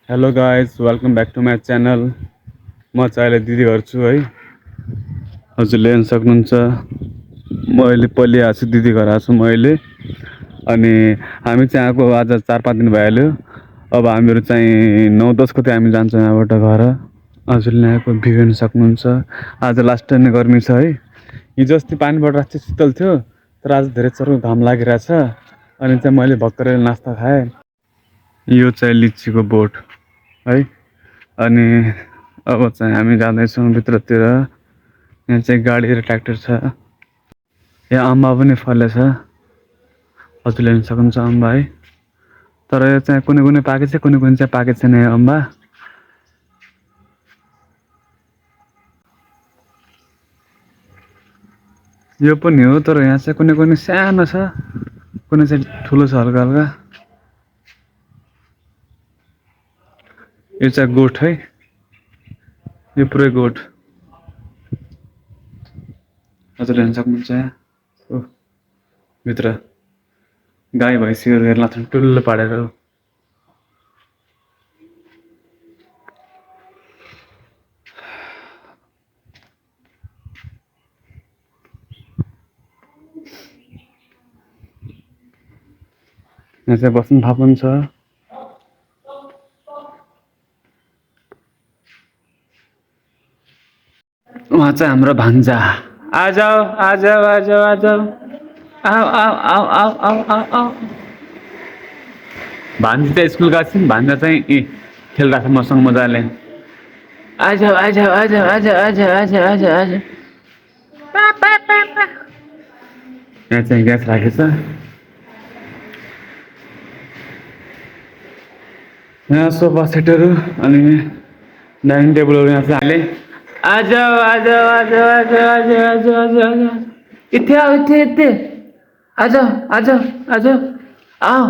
Hello guys welcome back to my channel. म चाहिँ अहिले दिदी गर्छु है। हजुरले हेर्न सक्नुहुन्छ म अहिले पल्ली आएको छु, दिदी घर आएको छु म अहिले। अनि हामी चाहिँ आएको आज 4-5 दिन भइहाल्यो। अब हामीहरू चाहिँ 9-10 गते हामी जान्छौँ यहाँबाट घर। हजुरले यहाँको भ्यू हेर्न सक्नुहुन्छ। आज लास्ट नै गर्मी छ है। हिजो अस्ति पानी पर्दा चाहिँ शीतल थियो, तर आज धेरै चर्को घाम लागिरहेछ। अनि चाहिँ मैले भर्खरै नास्ता खाएँ। यो चाहिँ लिचीको बोट है। अनि अब चाहिँ हामी जाँदैछौँ भित्रतिर। यहाँ चाहिँ गाडी र ट्र्याक्टर छ। यहाँ अम्बा पनि फलेछ, हजुरले हेर्न सक्नुहुन्छ अम्बा है। तर यो चाहिँ कुनै कुनै पाकेको छ, कुनै कुनै चाहिँ पाकेको छैन यो अम्बा। यो पनि हो, तर यहाँ चाहिँ कुनै कुनै सानो छ, कुनै चाहिँ ठुलो छ हल्का हल्का। यो चाहिँ गोठ है, यो पुरै गोठ। हजुरले हेर्न सक्नुहुन्छ यहाँ भित्र गाई भैँसीहरू हेर्न लाग्छन् टुल्लो पारेर। यहाँ चाहिँ बस्ने ठाउँ पनि छ। उहाँ चाहिँ हाम्रो भान्जा। आजाऊ आजाऊ आजाऊ आजाऊ, आऊ आऊ आऊ आऊ आऊ आऊ आऊ। भान्जी चाहिँ स्कुल गएको छिन्, भान्जा चाहिँ खेलिरहेको छ मसँग मजाले। आजाऊ आजाऊ आजाऊ आजाऊ आजाऊ आजाऊ आजाऊ आजाऊ। यहाँ चाहिँ ग्यास राखेको छ। यहाँ सोफा सेटहरू अनि डाइनिङ टेबलहरू यहाँ चाहिँ हाले। आजाऊ आजाऊ आजाऊ आजाऊ आजाऊ आजाऊ आजाऊ आजाऊ। इथे आओ इथे इथे। आजाऊ आजाऊ आजाऊ, आओ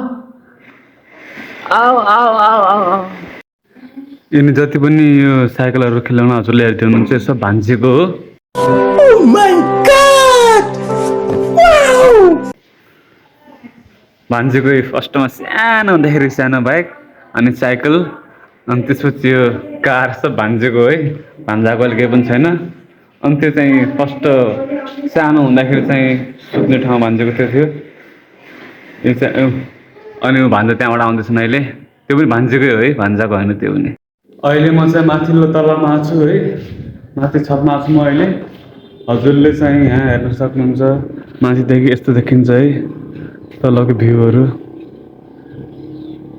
आओ आओ आओ आओ आओ। यिनी जति पनि यो साइकलहरू खेलाउन हजुरले हेर्दै हुनुहुन्छ यो सब भान्जीको हो। Oh my God! Wow! भान्जीको फर्स्टमा सानो हुँदाखेरि सानो बाइक अनि साइकल, अनि त्यसपछि यो कार सब भान्जीको है। भान्जाको अहिले केही पनि छैन। अनि त्यो चाहिँ फर्स्ट सानो हुँदाखेरि चाहिँ सुत्ने ठाउँ भान्जीको त्यो थियो। यो चाहिँ अनि भान्जा त्यहाँबाट आउँदैछन् अहिले। त्यो पनि भान्जीकै हो है, भान्जाको होइन त्यो पनि। अहिले म चाहिँ माथिल्लो तलामा छु है, माथि छतमा छु म अहिले। हजुरले चाहिँ यहाँ हेर्न सक्नुहुन्छ, माथिदेखि यस्तो देखिन्छ है तलको भ्यूहरू।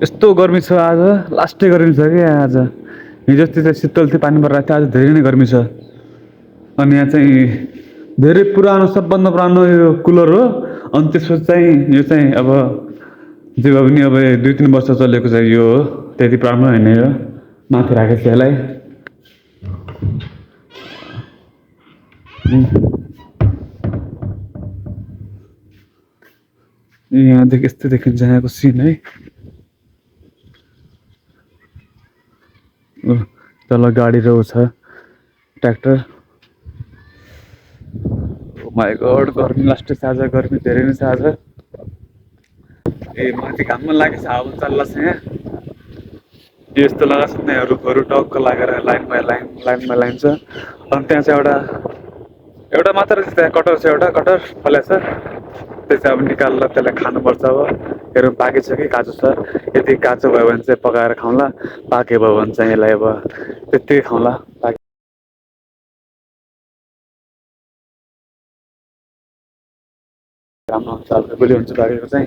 यस्तो गर्मी छ आज, लास्टै गर्मी छ कि आज। हिजो अस्ति चाहिँ शीतल थियो, पानी परिरहेको थियो, आज धेरै नै गर्मी छ। अनि यहाँ चाहिँ धेरै पुरानो, सबभन्दा पुरानो यो कुलर हो। अनि त्यसपछि चाहिँ यो चाहिँ अब जे भए पनि अब 2-3 वर्ष चलेको चाहिँ यो हो, त्यति पुरानो होइन यो। माथि राखेको छ यसलाई। यहाँदेखि यस्तो देखिन्छ यहाँको सिन है। तल गाडी रहेको छ, ट्र्याक्टर। ओ माई गड, गर्मी लास्टै छ आज, गर्मी धेरै नै छ आज। ए माथि घाममा लागेको छ, हावा चल्ला छ यहाँ। यस्तो लगाएको छ यहाँ रुखहरू टक्क लागेर लाइन बाई लाइन छ। अनि त्यहाँ चाहिँ एउटा मात्र त्यहाँ कटर छ, एउटा कटर फलेको छ। त्यो चाहिँ अब निकालेर त्यसलाई खानुपर्छ। अब हेरौँ पाकेको छ कि काँचो छ। यदि काँचो भयो भने चाहिँ पकाएर खाउँला, पाके भयो भने चाहिँ यसलाई अब त्यत्तिकै खाउँला। राम्रो हुन्छ, हल्का हुन्छ पाकेको चाहिँ।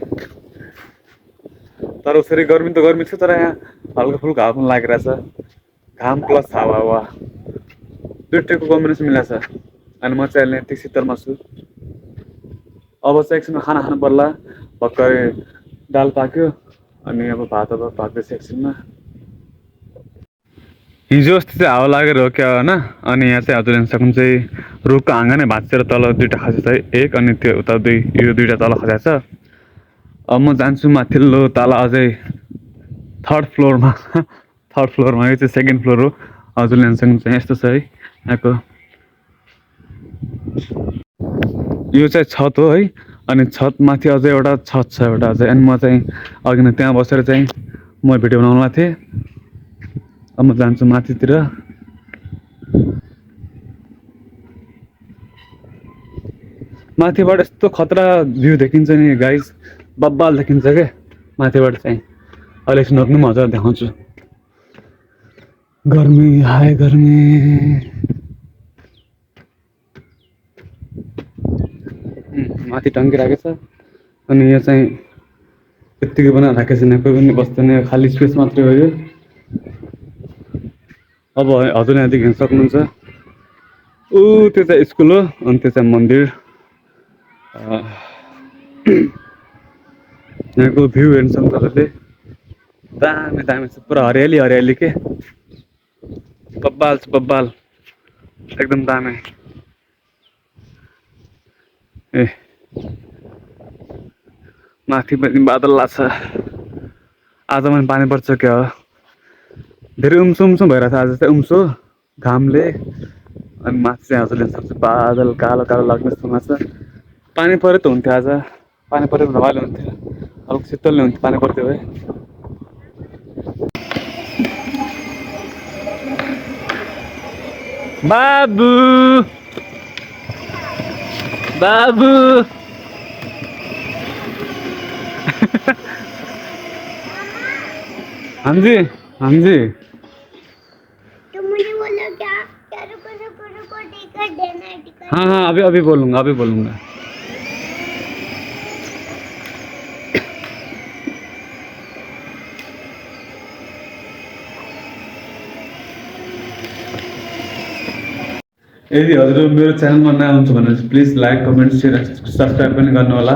तर उसरी गर्मी त गर्मी छ, तर यहाँ हल्का फुल्का हावा पनि लागिरहेछ। घाम प्लस हावा दुइटैको कम्बिनेसन मिलाएको छ। अनि म चाहिँ अहिले यति शीतलमा छु। अब चाहिँ एकछिनमा खाना खानु पर्ला। भर्खरै दाल पाक्यो, अनि अब भात अब पाक्दैछ एकछिनमा। हिजो अस्ति चाहिँ हावा लागेर हो क्या होइन। अनि यहाँ चाहिँ हजुर हेर्न सक्नुहुन्छ रुखको हाँगा नै भाँचेर तल दुइटा खसेको छ, एक अनि त्यो उता दुई, यो दुइटा तल खसेको छ। अब म जान्छु माथिल्लो तल, अझै 3rd फ्लोरमा। 3rd फ्लोरमा, यो चाहिँ 2nd फ्लोर हो। हजुरले हेर्न सक्नुहुन्छ यस्तो छ है यहाँको। यो चाहिँ छत हो है। अनि छत माथि अझै एउटा छत छ एउटा अझै। अनि म चाहिँ अघि नै त्यहाँ बसेर चाहिँ म भिडियो बनाउनुलाई थिएँ। अब म जान्छु माथितिर। माथिबाट यस्तो खतरा भ्यू देखिन्छ नि गाइस, बब्बाल देखिन्छ क्या माथिबाट चाहिँ। अहिले एकछिन रोक्नु म हजुर देखाउँछु। गर्मी हाय गर्मी। माथि टङ्किराखेको छ अनि यो चाहिँ यत्तिकै बनाएर राखेको छैन, कोही पनि बस्दैन, खाली स्पेस मात्रै हो यो। अब हजुर यहाँदेखि हेर्न सक्नुहुन्छ ऊ त्यो चाहिँ स्कुल हो अनि त्यो चाहिँ मन्दिर। यहाँको भ्यू हेर्न सक्नु तपाईँले, दामी दामी छ, पुरा हरियाली हरियाली के, बब्बाल छ बब्बाल, एकदम दामी। ए माथि पनि बादल लाग्छ, आज पनि पानी पर्छ क्या हो। धेरै उम्सो उम्सो भइरहेछ आज चाहिँ, उम्सो घामले। अनि माथि चाहिँ हजुरले सक्छ बादल कालो कालो लाग्ने जस्तोमा छ। पानी पऱ्यो त हुन्थ्यो आज, पानी पऱ्यो भने रमाइलो हुन्थ्यो, अलिक शीतल हुन्थ्यो पानी पर्थ्यो भए। बाबु बाबु हाँ जी हाँ जी। तो मुझे बोलो क्या क्या रुको रुको रुको टिकट देना है टिकट। हाँ हाँ अभी अभी बोलूँगा अभी बोलूँगा। यदि हजुर मेरो च्यानलमा नयाँ हुनुहुन्छ भने please like comment share subscribe पनि गर्नु होला।